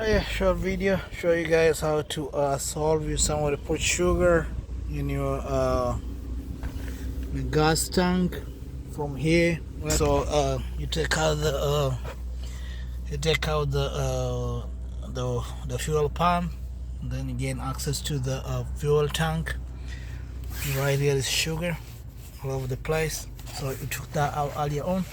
Short video show you guys how to solve you somewhere to put sugar in your the gas tank from here. So you take out the fuel pump, and then you gain access to the fuel tank. Right here is sugar all over the place, so you took that out earlier on.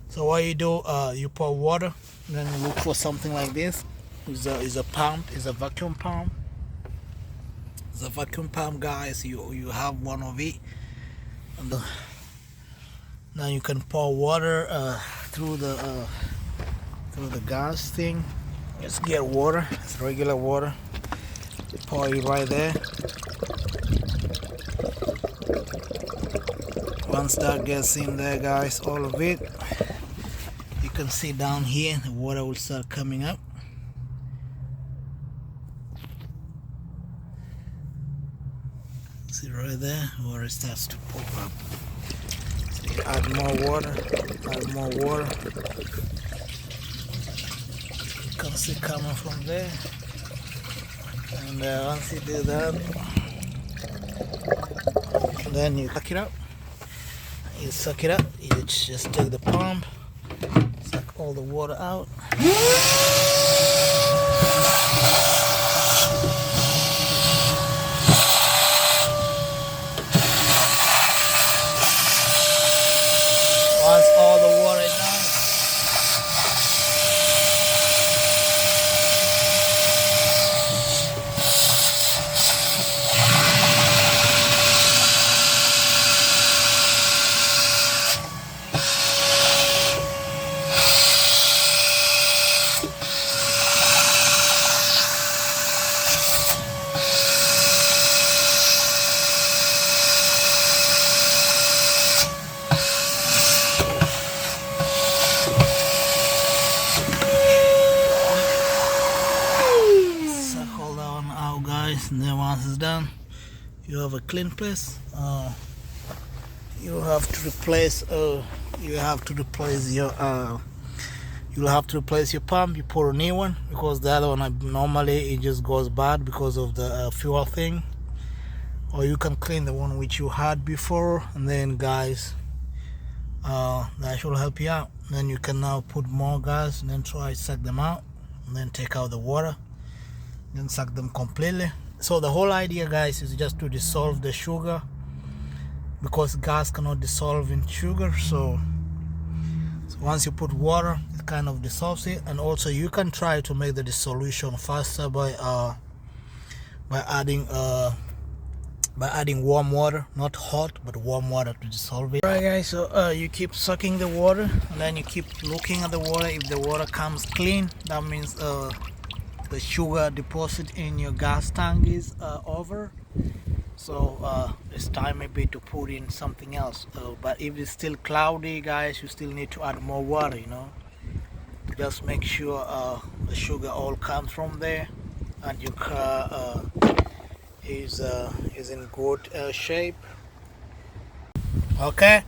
So what you do, you pour water, and then you look for something like this. Is a pump, is a vacuum pump. It's a vacuum pump, guys. You have one of it, and now you can pour water through the gas thing. Just get water. It's regular water. You pour it right there. Once that gets in there, guys, all of it, you can see down here the water will start coming up. See right there, water starts to pop up. So you add more water, You can see coming from there. And once you do that, then you suck it up. You just take the pump, suck all the water out. Once all the water is out, and then once it's done, you have a clean place. You have to replace your pump. You put a new one, because the other one normally it just goes bad because of the fuel thing. Or you can clean the one which you had before, and then guys, that should help you out. Then you can now put more gas and then try to suck them out, and then take out the water, then suck them completely. So the whole idea, guys, is just to dissolve the sugar, because gas cannot dissolve in sugar. So once you put water, it kind of dissolves it. And also you can try to make the dissolution faster by adding warm water, not hot, but warm water to dissolve it. Alright, guys, so you keep sucking the water, and then you keep looking at the water. If the water comes clean, that means the sugar deposit in your gas tank is over. So it's time maybe to put in something else. But if it's still cloudy, guys, you still need to add more water, just make sure the sugar all comes from there, and your car is in good shape. Okay.